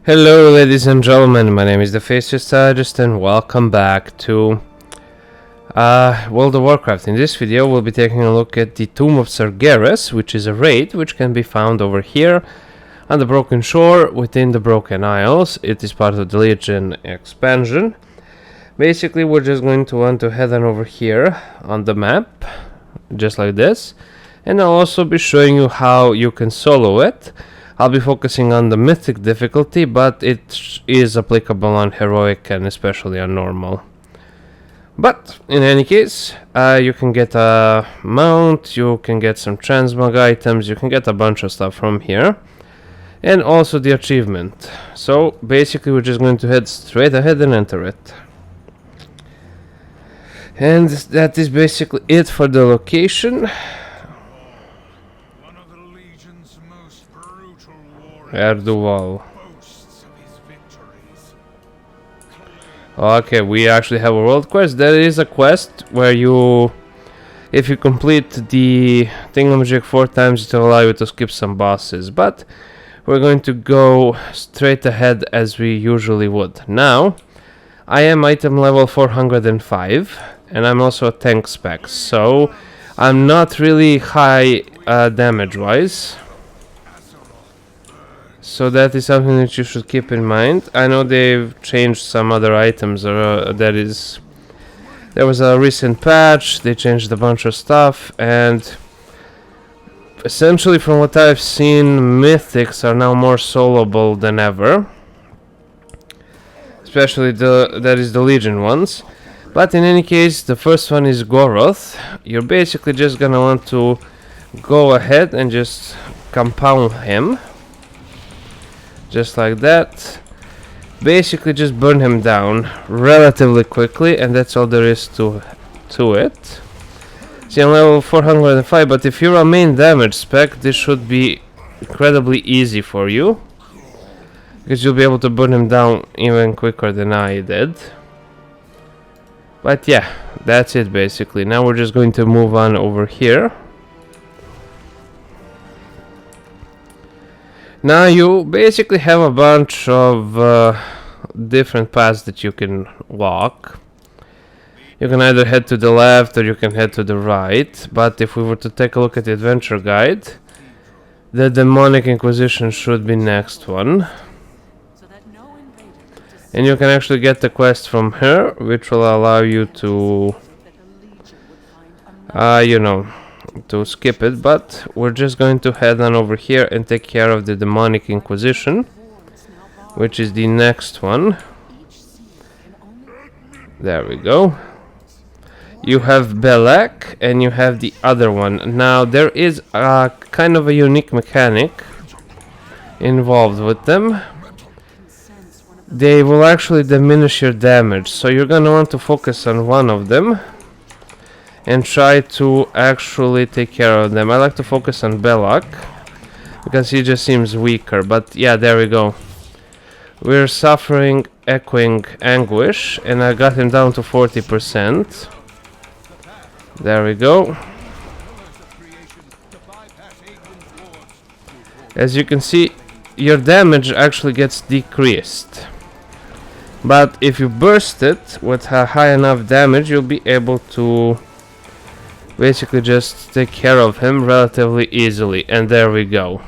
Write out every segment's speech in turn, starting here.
Hello ladies and gentlemen, my name is Thefacedu and welcome back to World of Warcraft. In this video we'll be taking a look at the Tomb of Sargeras, which is a raid which can be found over here on the Broken Shore within the Broken Isles. It is part of the Legion expansion. Basically we're just going to want to head on over here on the map, just like this, and I'll also be showing you how you can solo it. I'll be focusing on the mythic difficulty, but it is applicable on heroic and especially on normal. But in any case, you can get a mount, you can get some transmog items, you can get a bunch of stuff from here, and also the achievement. So basically we're just going to head straight ahead and enter it. And that is basically it for the location. Erdu'val. Okay, we actually have a world quest. There is a quest where you, if you complete the thingamajig 4 times, it will allow you to skip some bosses. But we're going to go straight ahead as we usually would. Now, I am item level 405, and I'm also a tank spec, so I'm not really high damage-wise. So that is something that you should keep in mind. I know they've changed some other items, or there was a recent patch, they changed a bunch of stuff, and essentially from what I've seen, mythics are now more soloable than ever. Especially that is the Legion ones. But in any case, the first one is Goroth. You're basically just gonna want to go ahead and just compound him. Just like that. Basically just burn him down relatively quickly, and that's all there is to it. See, I'm level 405, but if you're a main damage spec, this should be incredibly easy for you, because you'll be able to burn him down even quicker than I did. But yeah, that's it basically. Now we're just going to move on over here. Now you basically have a bunch of different paths that you can walk. You can either head to the left or you can head to the right, but if we were to take a look at the adventure guide, the demonic Inquisition should be next one. And you can actually get the quest from her, which will allow you to to skip it, but we're just going to head on over here and take care of the demonic Inquisition, which is the next one. There we go. You have Belek and you have the other one. Now there is a kind of a unique mechanic involved with them. They will actually diminish your damage, so you're gonna want to focus on one of them and try to actually take care of them. I like to focus on Belek because he just seems weaker, but yeah, there we go. We're suffering echoing anguish, and I got him down to 40%. There we go. As you can see, your damage actually gets decreased, but if you burst it with a high enough damage, you'll be able to basically just take care of him relatively easily. And there we go.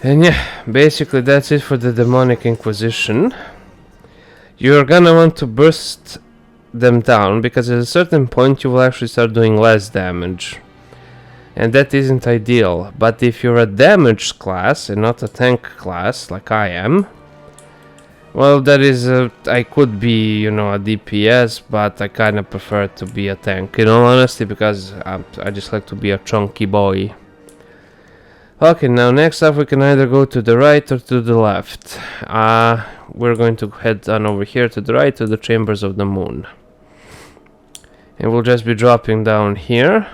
And yeah, basically that's it for the demonic Inquisition. You're gonna want to burst them down, because at a certain point you will actually start doing less damage, and that isn't ideal. But if you're a damage class and not a tank class like I am, well, that is I could be, a DPS, but I kind of prefer to be a tank, in all honesty, because I just like to be a chunky boy. Okay, now next up we can either go to the right or to the left. We're going to head on over here to the right to the Chambers of the Moon. And we'll just be dropping down here.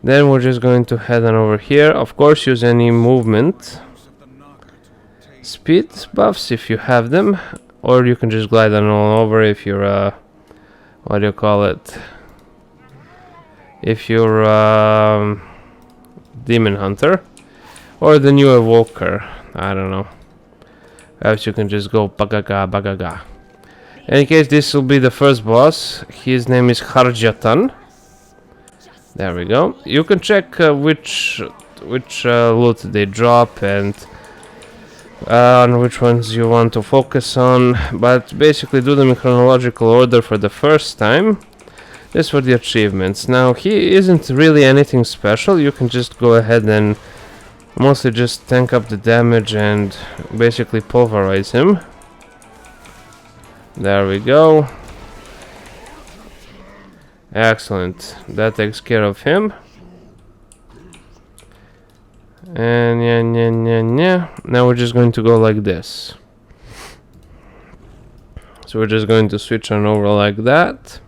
Then we're just going to head on over here. Of course, use any movement speed buffs if you have them, or you can just glide on all over if you're what do you call it? If you're demon hunter, or the new evoker. I don't know. Perhaps you can just go bagaga bagaga. In any case, this will be the first boss. His name is Harjatan. There we go. You can check which loot they drop and on which ones you want to focus on, but basically do them in chronological order for the first time. This for the achievements. Now, he isn't really anything special. You can just go ahead and mostly just tank up the damage and basically pulverize him. There we go. Excellent. That takes care of him. And yeah. Now we're just going to go like this. So we're just going to switch on over like that.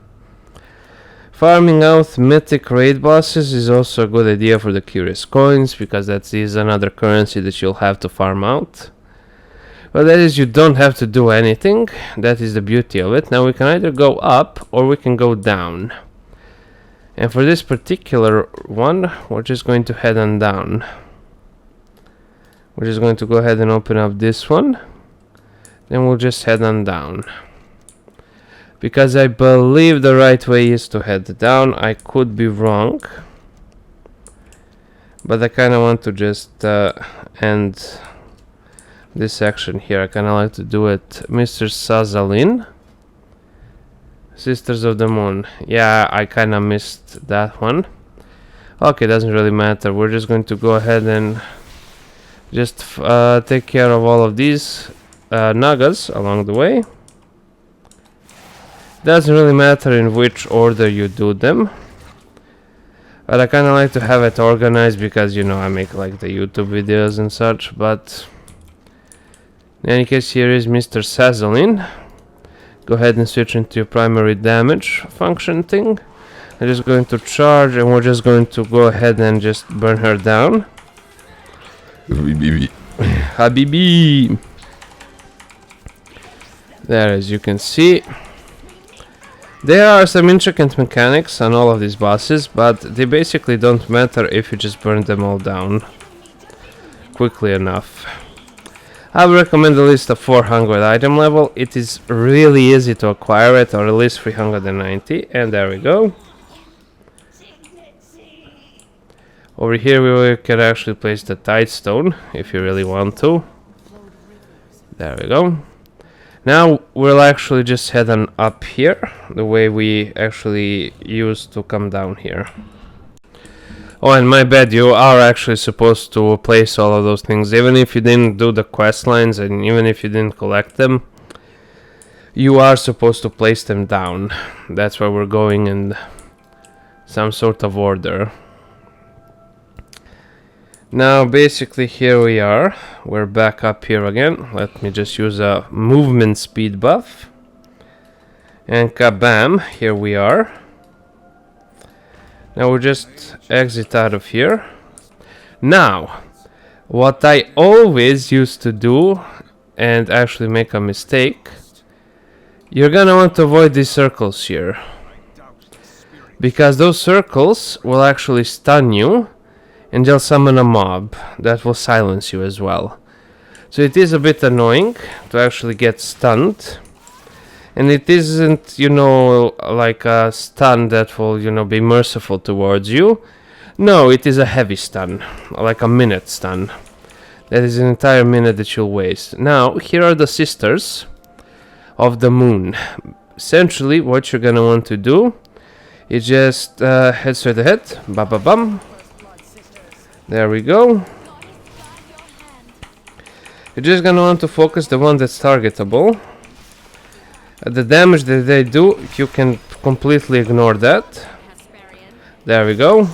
Farming out mythic raid bosses is also a good idea for the curious coins, because that is another currency that you'll have to farm out. But that is, you don't have to do anything. That is the beauty of it. Now we can either go up or we can go down. And for this particular one, we're just going to head on down. We're just going to go ahead and open up this one. Then we'll just head on down. Because I believe the right way is to head down. I could be wrong. But I kind of want to just end this section here. I kind of like to do it Mistress Sassz'ine. Sisters of the Moon. Yeah, I kind of missed that one. Okay, doesn't really matter. We're just going to go ahead and just take care of all of these nagas along the way. Doesn't really matter in which order you do them. But I kind of like to have it organized because, you know, I make like the YouTube videos and such. But in any case, here is Mistress Sassz'ine. Go ahead and switch into your primary damage function thing. I'm just going to charge and we're just going to go ahead and just burn her down. Habibi! There, as you can see. There are some intricate mechanics on all of these bosses, but they basically don't matter if you just burn them all down quickly enough. I would recommend at least a 400 item level. It is really easy to acquire it, or at least 390, and there we go. Over here we can actually place the Tide Stone if you really want to. There we go. Now we'll actually just head on up here, the way we actually used to come down here. Oh, and my bad, you are actually supposed to place all of those things, even if you didn't do the quest lines and even if you didn't collect them. You are supposed to place them down. That's why we're going in some sort of order. Now basically here we are. We're back up here again. Let me just use a movement speed buff. And kabam, here we are. Now we'll just exit out of here. Now, what I always used to do, and actually make a mistake, you're gonna want to avoid these circles here. Because those circles will actually stun you, and they'll summon a mob that will silence you as well. So it is a bit annoying to actually get stunned. And it isn't, you know, like a stun that will, you know, be merciful towards you. No, it is a heavy stun, like a minute stun. That is an entire minute that you'll waste. Now, here are the Sisters of the Moon. Essentially, what you're gonna want to do is just head straight ahead. Ba-ba-bum. There we go. You're just gonna want to focus the one that's targetable. The damage that they do, you can completely ignore that. There we go.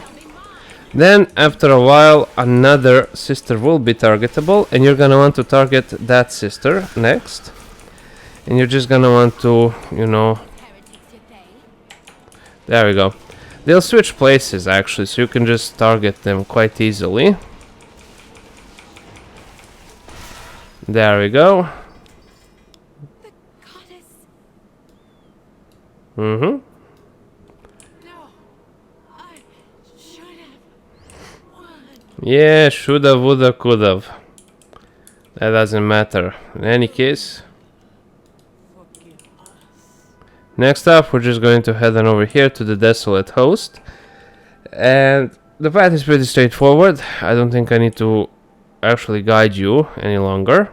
Then, after a while, another sister will be targetable, and you're gonna want to target that sister next. And you're just gonna want to, you know... There we go. They'll switch places, actually, so you can just target them quite easily. There we go. Mm-hmm. Yeah, shoulda, woulda, coulda. That doesn't matter. In any case. Next up, we're just going to head on over here to the Desolate Host. And the path is pretty straightforward. I don't think I need to actually guide you any longer.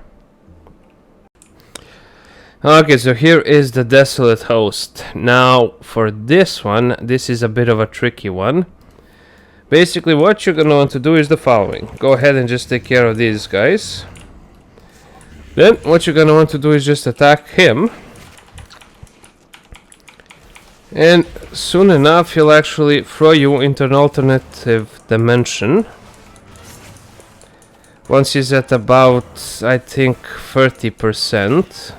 Okay, so here is the Desolate Host. Now, for this one, this is a bit of a tricky one. Basically, what you're gonna want to do is the following. Go ahead and just take care of these guys. Then, what you're gonna want to do is just attack him. And soon enough, he'll actually throw you into an alternative dimension. Once he's at about, I think, 30%.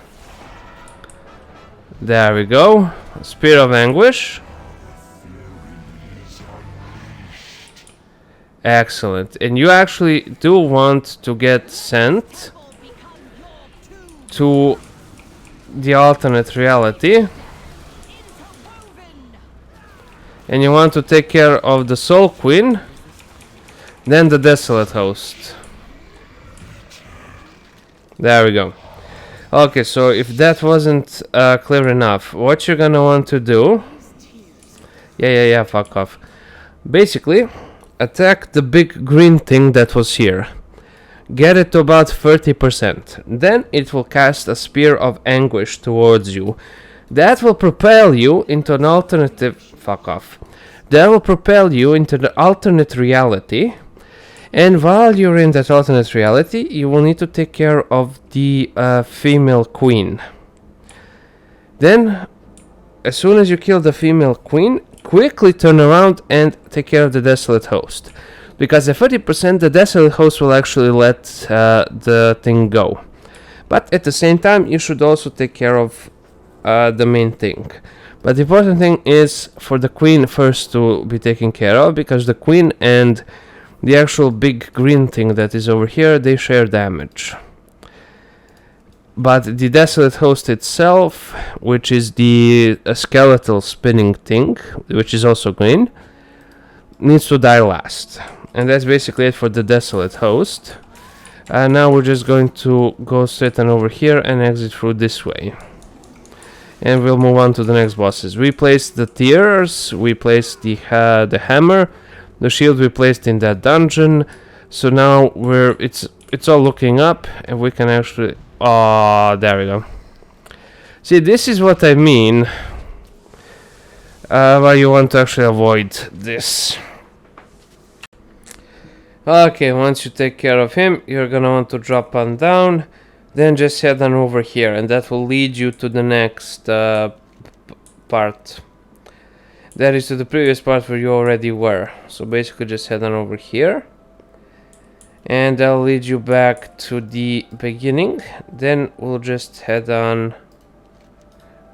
There we go. Spear of Anguish. Excellent. And you actually do want to get sent to the alternate reality. And you want to take care of the Soul Queen, then the Desolate Host. There we go. Okay, so if that wasn't clear enough, what you're gonna want to do... Yeah, fuck off. Basically, attack the big green thing that was here. Get it to about 30%. Then it will cast a Spear of Anguish towards you. That will propel you into an alternative... Fuck off. That will propel you into the alternate reality. And while you're in that alternate reality, you will need to take care of the female queen. Then, as soon as you kill the female queen, quickly turn around and take care of the Desolate Host. Because at 30%, the Desolate Host will actually let the thing go. But at the same time, you should also take care of the main thing. But the important thing is for the queen first to be taken care of, because the queen and the actual big green thing that is over here, they share damage. But the Desolate Host itself, which is the skeletal spinning thing, which is also green, needs to die last. And that's basically it for the Desolate Host. And now we're just going to go straight on over here and exit through this way. And we'll move on to the next bosses. We placed the tears, we placed the hammer, the shield we placed in that dungeon. So now it's all looking up, and we can actually... Oh, there we go. See, this is what I mean. Why you want to actually avoid this. Okay, once you take care of him, you're gonna want to drop on down. Then just head on over here, and that will lead you to the next part. That is to the previous part where you already were. So basically just head on over here. And that'll lead you back to the beginning. Then we'll just head on...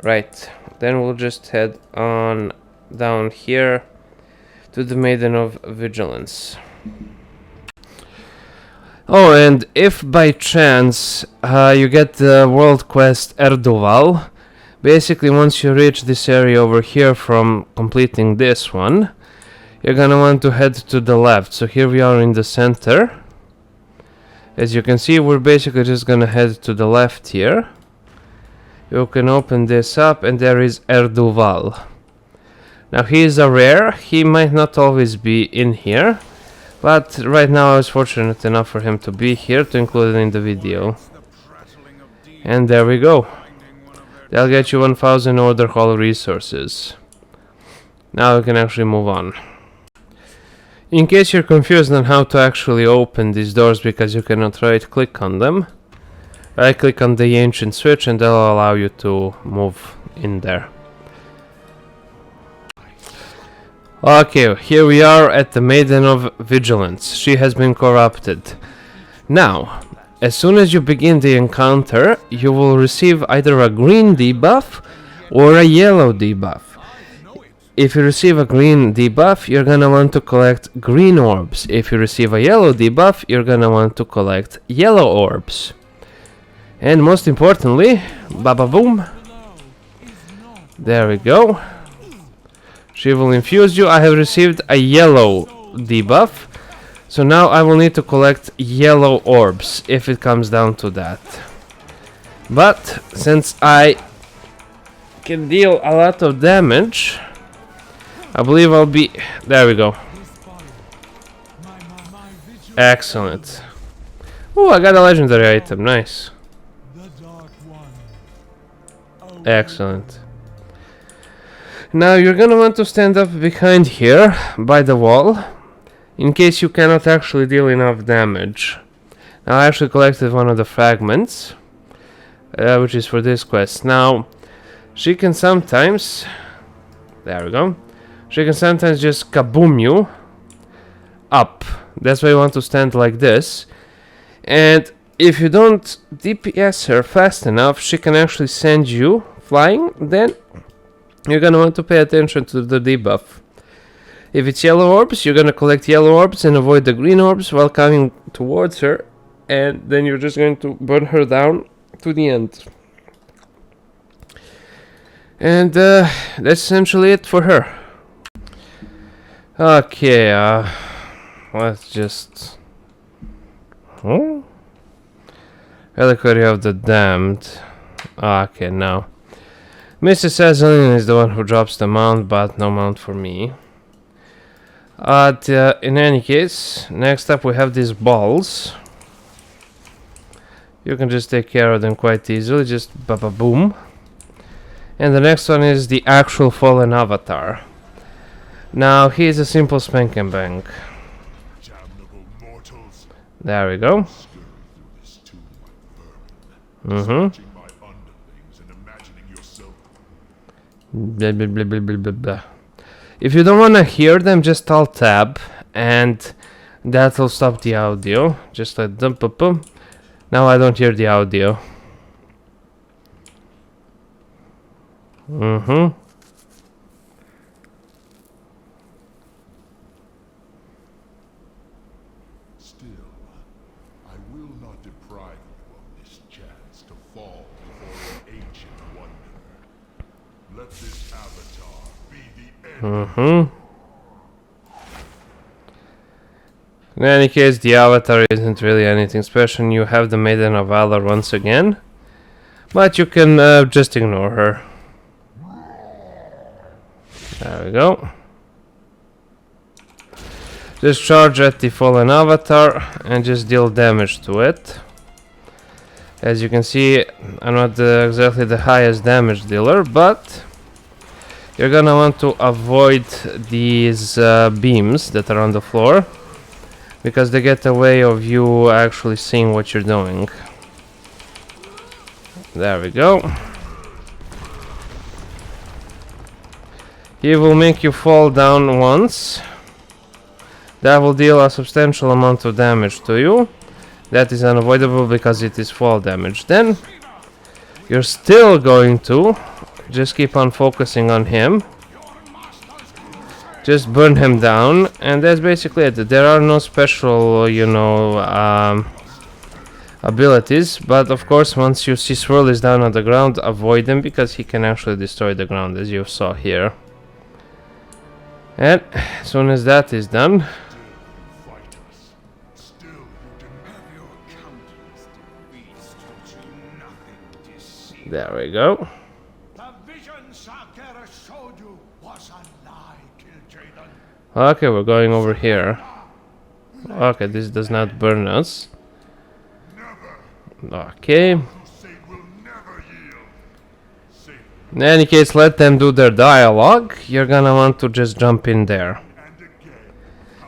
Right. Then we'll just head on down here to the Maiden of Vigilance. Oh, and if by chance you get the world quest Erdu'val, basically once you reach this area over here from completing this one, you're gonna want to head to the left. So here we are in the center. As you can see, we're basically just gonna head to the left here. You can open this up, and there is Erdu'val. Now he is a rare, he might not always be in here. But right now I was fortunate enough for him to be here to include it in the video. And there we go. That'll get you 1000 Order Hall resources. Now we can actually move on. In case you're confused on how to actually open these doors because you cannot right click on them, right click on the ancient switch and that'll allow you to move in there. Okay, here we are at the Maiden of Vigilance. She has been corrupted. Now, as soon as you begin the encounter, you will receive either a green debuff or a yellow debuff. If you receive a green debuff, you're gonna want to collect green orbs. If you receive a yellow debuff, you're gonna want to collect yellow orbs. And most importantly, baba boom. There we go. She will infuse you. I have received a yellow debuff. So now I will need to collect yellow orbs if it comes down to that. But since I can deal a lot of damage, I believe I'll be... There we go. Excellent. Oh, I got a legendary item. Nice. Excellent. Now you're gonna want to stand up behind here by the wall in case you cannot actually deal enough damage. Now I actually collected one of the fragments, which is for this quest. Now she can sometimes... There we go. She can sometimes just kaboom you up. That's why you want to stand like this. And if you don't DPS her fast enough, she can actually send you flying. Then you're gonna want to pay attention to the debuff. If it's yellow orbs, you're gonna collect yellow orbs and avoid the green orbs while coming towards her. And then you're just going to burn her down to the end. And that's essentially it for her. Okay, let's just... Reliquary of the Damned. Okay, now. Mistress Sassz'ine is the one who drops the mount, but no mount for me. In any case, next up we have these balls. You can just take care of them quite easily, just baba boom. And the next one is the actual fallen avatar. Now he is a simple spank and bang. There we go. Blah, blah, blah, blah, blah, blah, blah. If you don't want to hear them, just alt tab and that will stop the audio. Just like dump up. Now I don't hear the audio. Still, I will not deprive you of this chance to fall before an ancient wonder. Let this avatar be the end. In any case, the avatar isn't really anything special. You have the Maiden of Valor once again, but you can just ignore her. There we go. Just charge at the fallen avatar and just deal damage to it. As you can see, I'm not exactly the highest damage dealer, but you're gonna want to avoid these beams that are on the floor, because they get a way of you actually seeing what you're doing. There we go. He will make you fall down once. That will deal a substantial amount of damage to you. That is unavoidable because it is fall damage. Then you're still going to just keep on focusing on him. Just burn him down, and that's basically it. There are no special, you know, abilities, but of course once you see Swirl is down on the ground, avoid him because he can actually destroy the ground, as you saw here. And as soon as that is done, there we go. The vision Sargeras showed you was a lie, Kil'Jaeden. Okay, we're going over here. Okay, this does not burn us. Okay. In any case, let them do their dialogue. You're gonna want to just jump in there.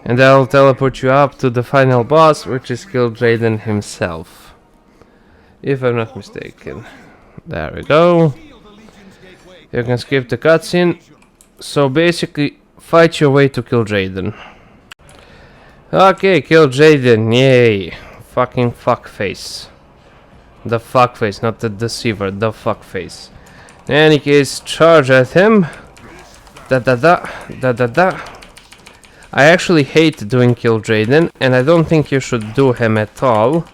And that'll teleport you up to the final boss, which is Kil'Jaeden himself. If I'm not mistaken. There we go. You can skip the cutscene. So basically, fight your way to Kil'Jaeden. Okay, Kil'Jaeden, yay. Fucking fuckface. The fuckface, not the deceiver, the fuckface. In any case, charge at him. Da da da, da da da. I actually hate doing Kil'Jaeden, and I don't think you should do him at all,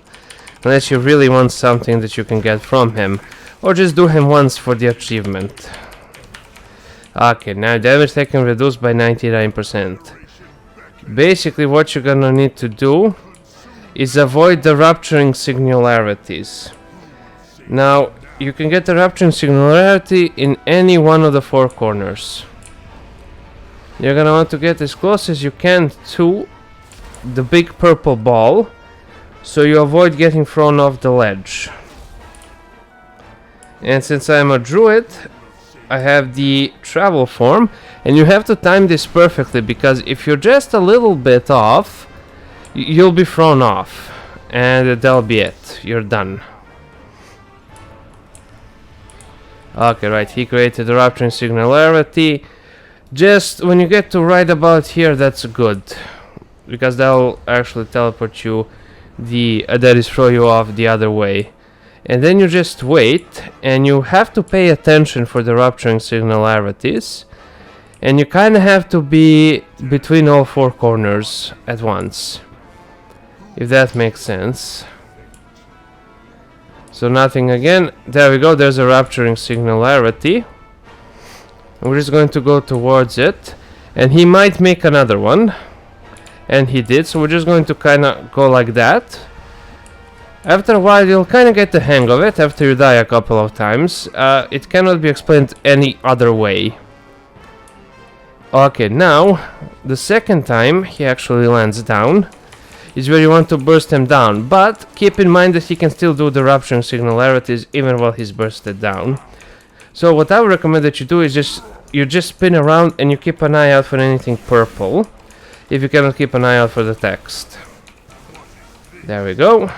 unless you really want something that you can get from him, or just do him once for the achievement. Okay, now damage taken reduced by 99%. Basically what you're gonna need to do is avoid the rupturing singularities. Now, you can get the rupturing singularity in any one of the 4 corners. You're gonna want to get as close as you can to the big purple ball, so you avoid getting thrown off the ledge. And since I'm a druid, I have the travel form, and you have to time this perfectly, because if you're just a little bit off, you'll be thrown off, and that'll be it. You're done. Okay, right, he created the rupturing singularity. Just when you get to right about here, that's good, because that'll actually teleport you that is throw you off the other way. And then you just wait, and you have to pay attention for the rupturing singularities, and you kind of have to be between all 4 corners at once, if that makes sense. So nothing again. There we go, there's a rupturing singularity. We're just going to go towards it, and he might make another one, and he did, so we're just going to kind of go like that. After a while you'll kind of get the hang of it, after you die a couple of times. It cannot be explained any other way. Okay, now, the second time he actually lands down is where you want to burst him down, but keep in mind that he can still do the rupturing singularities even while he's bursted down. So what I would recommend that you do is you just spin around and you keep an eye out for anything purple, if you cannot keep an eye out for the text. There we go.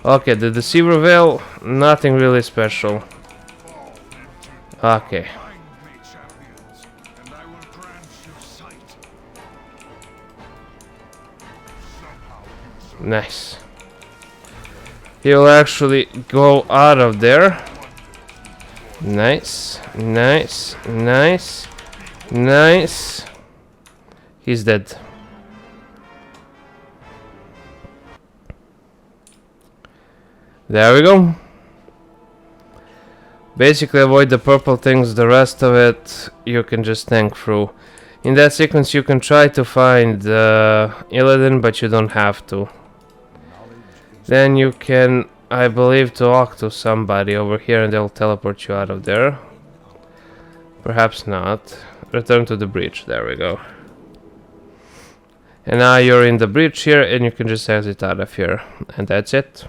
Okay, the Deceiver Veil, nothing really special. Okay. Nice. He'll actually go out of there. Nice, nice, nice, nice. He's dead. There we go. Basically avoid the purple things, the rest of it you can just tank through. In that sequence you can try to find Illidan, but you don't have to. Then you can, I believe, talk to somebody over here and they'll teleport you out of there. Perhaps not. Return to the breach, there we go. And now you're in the breach here and you can just exit out of here. And that's it.